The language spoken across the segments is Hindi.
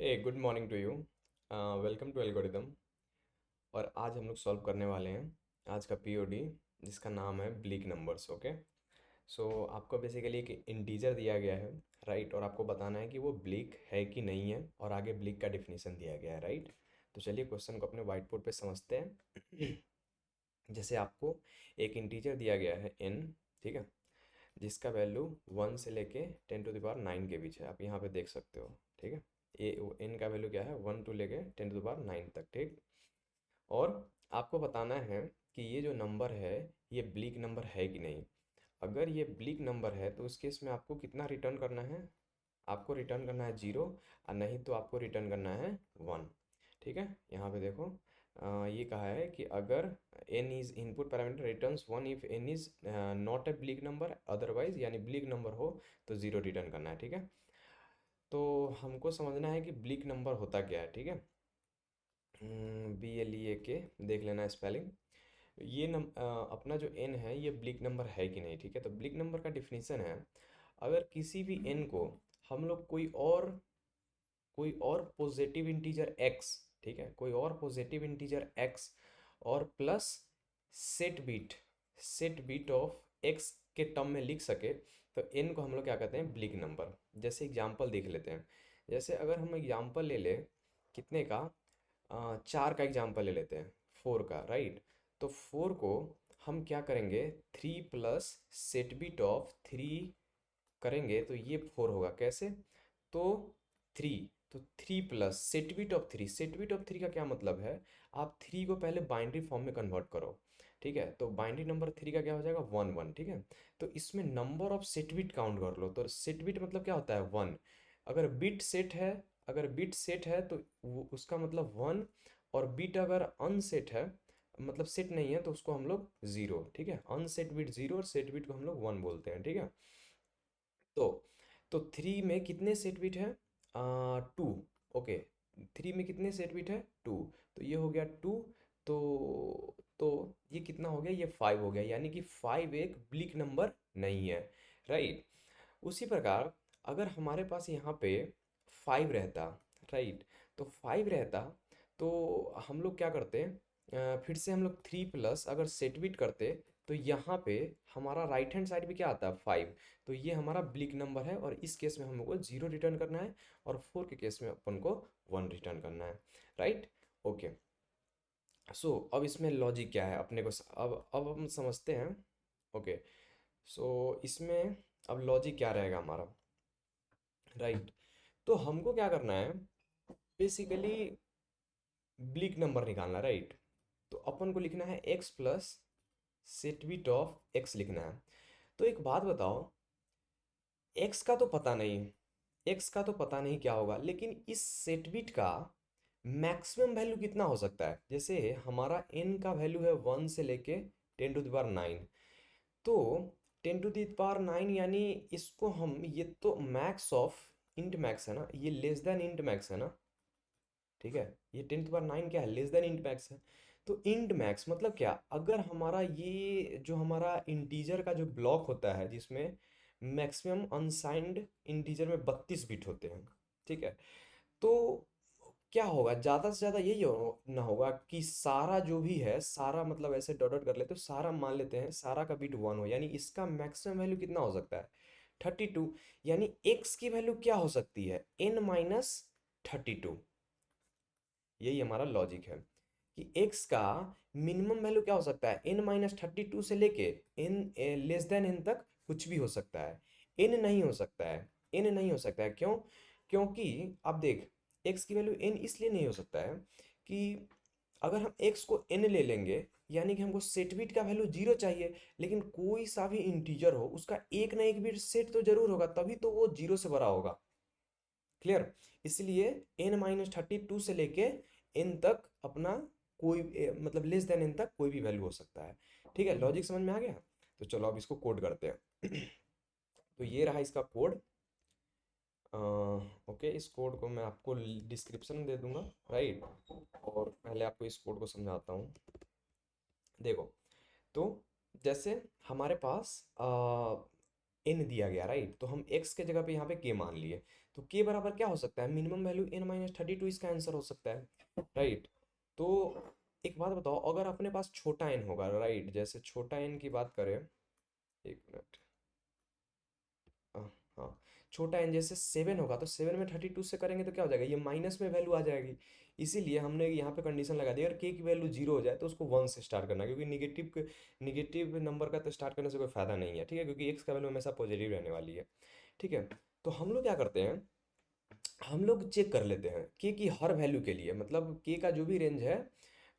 Hey good morning to you. Welcome to algorithm. और आज हम लोग सॉल्व करने वाले हैं आज का पीओडी, जिसका नाम है ब्लीक नंबर्स। ओके। सो आपको बेसिकली एक इंटीजर दिया गया है, राइट, और आपको बताना है कि वो ब्लीक है कि नहीं है, और आगे ब्लीक का डिफिनीशन दिया गया है, राइट। तो चलिए क्वेश्चन को अपने वाइट बोर्ड पे समझते हैं। जैसे आपको एक इंटीजर दिया गया है n, ठीक है, जिसका वैल्यू 1 से लेके 10 to the power 9 के बीच है। आप यहाँ पे देख सकते हो, ठीक है। ए एन का वैल्यू क्या है, 1 to 10 to the power 9 तक, ठीक। और आपको बताना है कि ये जो नंबर है, ये ब्लीक नंबर है कि नहीं। अगर ये ब्लीक नंबर है तो उस केस में आपको कितना रिटर्न करना है, आपको रिटर्न करना है 0, और नहीं तो आपको रिटर्न करना है 1। ठीक है, यहाँ पे देखो, ये कहा है कि अगर n is input parameter returns 1 if n is not a bleak number, otherwise यानी ब्लीक नंबर हो तो 0 रिटर्न करना है, ठीक है। तो हमको समझना है कि ब्लीक नंबर होता क्या है, ठीक है। BLEAK देख लेना स्पेलिंग। ये अपना जो n है ये ब्लीक नंबर है कि नहीं, ठीक है। तो ब्लीक नंबर का डिफिनीशन है, अगर किसी भी n को हम लोग कोई और पॉजिटिव इंटीजर x, ठीक है, कोई और पॉजिटिव इंटीजर x और plus set bit of x के टर्म में लिख सके, तो n को हम लोग क्या कहते हैं, ब्लीक नंबर। जैसे एग्जांपल देख लेते हैं। जैसे अगर हम एग्जांपल ले ले कितने का, 4 का एग्जांपल ले लेते हैं, 4 का, राइट। तो 4 को हम क्या करेंगे, 3 प्लस सेट बिट ऑफ 3 करेंगे तो ये 4 होगा। कैसे, तो 3, तो 3 प्लस सेट बिट ऑफ 3 का क्या मतलब है, आप 3 को पहले बाइनरी फॉर्म में कन्वर्ट करो, ठीक है। तो बाइनरी नंबर 3 का क्या हो जाएगा, 1 1, ठीक है। तो इसमें number of set bit count कर लो, तो सेट बिट मतलब क्या होता है, 1। अगर बिट सेट है, अगर बिट सेट है तो उसका मतलब 1, और बिट अगर अनसेट है, मतलब सेट नहीं है, तो उसको हम लोग 0, ठीक है। अनसेट बिट 0 और सेट बिट को हम लोग 1 बोलते हैं, ठीक है। तो तो 3 में कितने सेट बिट है, 2। ओके, 3 में कितने सेट बिट है, 2। तो ये हो गया 2। तो ये कितना हो गया, ये 5 हो गया, यानी कि 5 एक ब्लिक नंबर नहीं है, राइट। उसी प्रकार अगर हमारे पास यहाँ पे 5 रहता, राइट, तो 5 रहता, तो हम लोग क्या करते, फिर से हम लोग 3 प्लस अगर सेट बिट करते, तो यहाँ पे हमारा राइट हैंड साइड भी क्या आता है, 5। तो ये हमारा ब्लिक नंबर है, और इस केस में हम लोग को 0 रिटर्न करना है, और 4 के केस में अपन को 1 रिटर्न करना है, राइट। ओके। सो अब इसमें लॉजिक क्या है अपने को अब हम समझते हैं। ओके। सो इसमें अब लॉजिक क्या रहेगा हमारा, राइट। तो हमको क्या करना है, बेसिकली ब्लिक नंबर निकालना, राइट। तो अपन को लिखना है x plus set bit of x लिखना है। तो एक बात बताओ, x का तो पता नहीं, x का तो पता नहीं क्या होगा, लेकिन इस सेट बिट का मैक्सिमम वैल्यू कितना हो सकता है। जैसे हमारा n का वैल्यू है 1 से लेके 10 to the power 9, तो 10 to the power 9 यानी इसको हम, ये तो मैक्स ऑफ इंट मैक्स है ना, ये लेस देन इंट मैक्स है ना, ठीक है। ये 10 to the power 9 क्या है, लेस देन इंट मैक्स है। तो इंट मैक्स मतलब क्या, अगर हमारा ये जो हमारा इंटीजर का जो ब्लॉक होता है, जिसमें मैक्सिमम अनसाइंड इंटीजर में 32 बिट होते हैं, ठीक है। तो क्या होगा, ज़्यादा से ज़्यादा यही ना होगा कि सारा जो भी है, सारा मतलब ऐसे डॉट डॉट कर लेते, तो सारा मान लेते हैं सारा का बिट 1 हो, यानी इसका मैक्सिमम वैल्यू कितना हो सकता है, 32। यानी एक्स की वैल्यू क्या हो सकती है, n-32। यही हमारा लॉजिक है कि x का मिनिमम वैल्यू क्या हो सकता है, n-32 से लेके n लेस देन n तक कुछ भी हो सकता है, n नहीं हो सकता है, n नहीं हो सकता है। क्यों, क्योंकि अब देख, x की वैल्यू n इसलिए नहीं हो सकता है कि अगर हम x को n ले लेंगे, यानी कि हमको सेट बिट का वैल्यू 0 चाहिए, लेकिन कोई सा भी इंटीजर हो उसका एक ना एक बिट सेट तो जरूर होगा, तभी तो वो 0 से बड़ा होगा। क्लियर। इसलिए n-32 से लेके n तक अपना कोई मतलब लेस देन n तक कोई भी वैल्यू हो सकता है, ठीक है। लॉजिक समझ में आ गया। तो चलो अब इसको कोड करते हैं। तो ये रहा इसका कोड। ओके, इस कोड को मैं आपको डिस्क्रिप्शन में दे दूंगा, राइट। और पहले आपको इस कोड को समझाता हूँ। देखो, तो जैसे हमारे पास n दिया गया, राइट, तो हम x के जगह पे यहाँ पे k मान लिए, तो k बराबर क्या हो सकता है, मिनिमम वैल्यू n-32 इसका आंसर हो सकता है, राइट। तो एक बात बताओ, अगर अपने पास छोटा n होगा, राइट, जैसे छोटा n की बात करें, एक मिनट, हाँ हाँ, छोटा एन जैसे 7 होगा, तो 7 में 32 से करेंगे तो क्या हो जाएगा, ये माइनस में वैल्यू आ जाएगी। इसीलिए हमने यहाँ पे कंडीशन लगा दी, अगर के की वैल्यू जीरो हो जाए तो उसको 1 से स्टार्ट करना, क्योंकि निगेटिव नंबर का तो स्टार्ट करने से कोई फायदा नहीं है, ठीक है, क्योंकि एक्स का वैल्यू हमेशा पॉजिटिव रहने वाली है, ठीक है। तो हम लोग क्या करते हैं, हम लोग चेक कर लेते हैं के की हर वैल्यू के लिए, मतलब के का जो भी रेंज है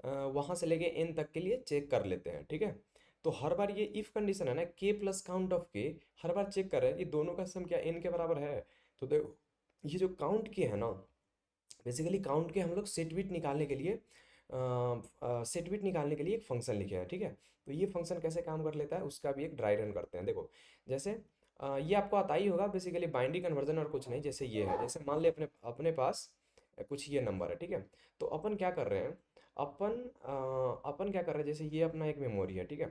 वहाँ से लेके एन तक के लिए चेक कर लेते हैं, ठीक है। तो हर बार ये इफ कंडीशन है ना, के प्लस काउंट ऑफ के, हर बार चेक कर रहे हैं कि दोनों का सम क्या एन के बराबर है। तो देखो, ये जो काउंट के है ना, बेसिकली काउंट के हम लोग सेट बिट निकालने के लिए एक फंक्शन लिखे हैं, ठीक है। तो ये फंक्शन कैसे काम कर लेता है उसका भी एक ड्राई रन करते हैं। देखो, जैसे ये आपको आता ही होगा, बेसिकली बाइनरी कन्वर्जन और कुछ नहीं, जैसे ये है, जैसे मान ले अपने अपने पास कुछ ये नंबर है, ठीक है। तो अपन क्या कर रहे हैं, अपन क्या कर रहे हैं, जैसे ये अपना एक मेमोरी है, ठीक है।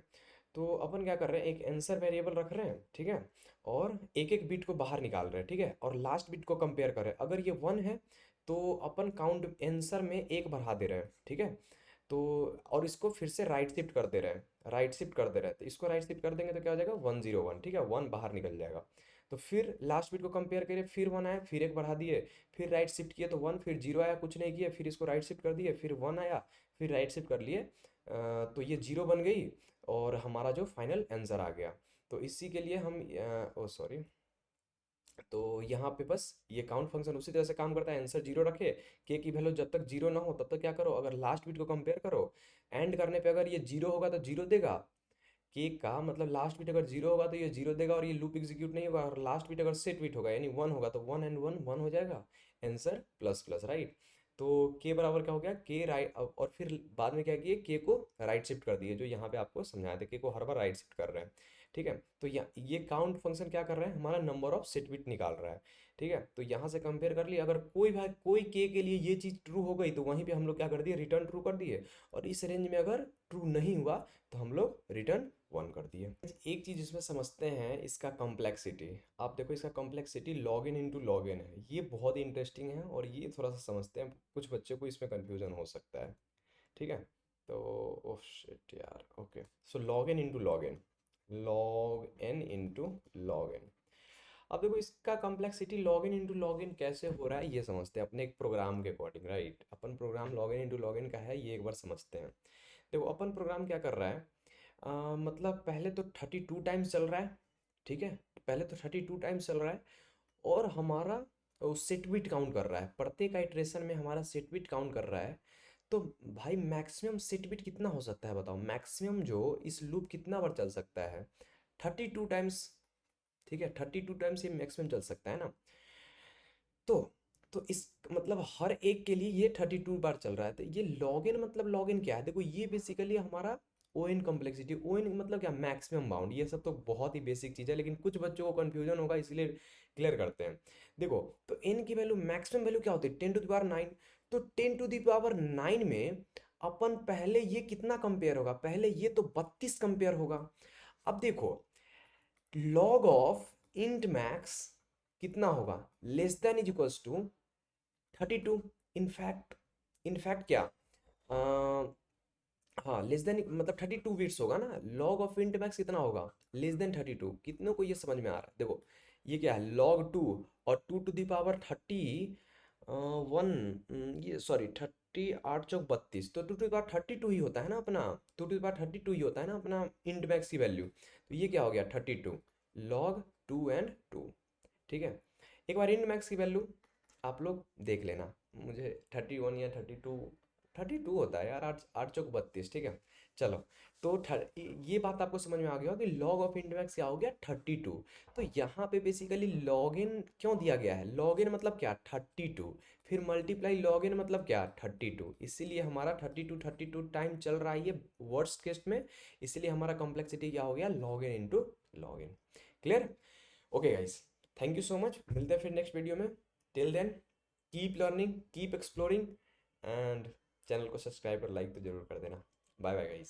तो अपन क्या कर रहे हैं, एक आंसर वेरिएबल रख रहे हैं, ठीक है, और एक एक बिट को बाहर निकाल रहे हैं, ठीक है, और लास्ट बिट को कंपेयर कर रहे हैं। अगर ये 1 है तो अपन काउंट आंसर में एक बढ़ा दे रहे हैं, ठीक है। तो और इसको फिर से राइट शिफ्ट कर दे रहे हैं, राइट शिफ्ट कर दे रहे हैं, तो इसको राइट शिफ्ट कर देंगे तो क्या हो जाएगा, 101, ठीक है, 1 बाहर निकल जाएगा। तो फिर लास्ट बिट को कंपेयर करिए, फिर 1 आया, फिर एक बढ़ा दिए, फिर राइट शिफ्ट किए तो 1, फिर 0 आया, कुछ नहीं किया, फिर इसको राइट शिफ्ट कर दिए, फिर 1 आया, फिर राइट शिफ्ट कर लिए, तो ये 0 बन गई, और हमारा जो फाइनल आंसर आ गया। तो इसी के लिए हम ओ सॉरी, तो यहाँ पे बस ये काउंट फंक्शन उसी तरह से काम करता है, आंसर जीरो रखे, के की वैल्यू जब तक जीरो ना हो तब तक क्या करो, अगर लास्ट बिट को कंपेयर करो, एंड करने पे अगर ये जीरो होगा तो जीरो देगा, के का मतलब लास्ट बिट अगर जीरो होगा तो ये जीरो देगा और ये लूप एग्जीक्यूट नहीं होगा, और लास्ट बिट अगर सेट बिट होगा यानी 1 होगा तो 1 एंड 1 1 हो जाएगा, आंसर प्लस प्लस, राइट। तो के बराबर क्या हो गया, के राइट, और फिर बाद में क्या किए, के को राइट शिफ्ट कर दिए, जो यहाँ पे आपको समझाया था, के को हर बार राइट शिफ्ट कर रहे हैं, ठीक है। तो ये काउंट फंक्शन क्या कर रहा है, हमारा नंबर ऑफ सेट बिट निकाल रहा है, ठीक है। तो यहाँ से कंपेयर कर लिया, अगर कोई के लिए ये चीज़ ट्रू हो गई तो वहीं पे हम लोग क्या कर दिए, रिटर्न ट्रू कर दिए, और इस रेंज में अगर ट्रू नहीं हुआ तो हम लोग रिटर्न 1 कर दिए। एक चीज़ इसमें समझते हैं, इसका कॉम्प्लेक्सिटी, आप देखो इसका complexity log n into log इन है, ये बहुत ही इंटरेस्टिंग है, और ये थोड़ा सा समझते हैं, कुछ बच्चों को इसमें कन्फ्यूजन हो सकता है, ठीक है। तो ओह शिट यार, okay, so log n into log n, log n into log n. अब देखो इसका complexity log n into log n कैसे हो रहा है ये समझते हैं अपने एक प्रोग्राम के अकॉर्डिंग, राइट। अपन program log n into log n का है, ये एक बार समझते हैं। देखो अपन प्रोग्राम क्या कर रहा है, मतलब पहले तो 32 टाइम्स चल रहा है, ठीक है, पहले तो 32 टाइम्स चल रहा है, और हमारा सेट बिट काउंट कर रहा है, प्रत्येक आइट्रेशन में हमारा सेट बिट काउंट कर रहा है। तो भाई मैक्सिमम सेट बिट कितना हो सकता है बताओ, मैक्सिमम जो इस लूप कितना बार चल सकता है, 32 टाइम्स, ठीक है, 32 टाइम्स ये मैक्सिमम चल सकता है ना। तो इस मतलब हर एक के लिए ये 32 बार चल रहा है, तो ये लॉगिन मतलब लॉगिन क्या है, देखो ये बेसिकली हमारा O n complexity, O n मतलब क्या, मैक्सिमम बाउंड, ये सब तो बहुत ही बेसिक चीज़ है, लेकिन कुछ बच्चों को कन्फ्यूजन होगा इसलिए क्लियर करते हैं। देखो, तो एन की वैल्यू, मैक्सिमम वैल्यू क्या होती है, 10⁹ तो 10⁹ में अपन पहले ये कितना कंपेयर होगा, पहले ये तो 32 कंपेयर होगा। अब देखो, लॉग ऑफ इंट मैक्स कितना होगा, less than is equals to 32। In fact in fact क्या, हाँ, लेस देन मतलब 32 बिट्स होगा ना, लॉग ऑफ इंट मैक्स कितना होगा, लेस देन 32। कितनों को ये समझ में आ रहा है, देखो ये क्या है, लॉग 2, और 2⁻30 वन, ये सॉरी 30 8 चौक 32, तो 2⁻32 ही होता है ना अपना, 2⁻32 ही होता है ना अपना इंट मैक्स की वैल्यू। तो ये क्या हो गया, 32, लॉग 2 एंड 2, ठीक है। एक बार इंट मैक्स की वैल्यू आप लोग देख लेना, मुझे 31 या 32, 32 होता है यार, 8 8 चौक 32, ठीक है। चलो, तो ये बात आपको समझ में आ गया कि लॉग ऑफ इंट मैक्स क्या हो गया, 32। तो यहाँ पे बेसिकली लॉग इन क्यों दिया गया है, लॉग इन मतलब क्या, 32, फिर मल्टीप्लाई लॉग इन मतलब क्या, 32, इसीलिए हमारा 32 टाइम चल रहा है ये वर्स्ट केस में, इसीलिए हमारा कॉम्प्लेक्सिटी क्या हो गया, log n into log n. Clear, okay guys, thank you so much, मिलते हैं फिर नेक्स्ट वीडियो में। Till then keep learning, keep exploring, and channel को सब्सक्राइब और लाइक तो जरूर कर देना। Bye bye guys.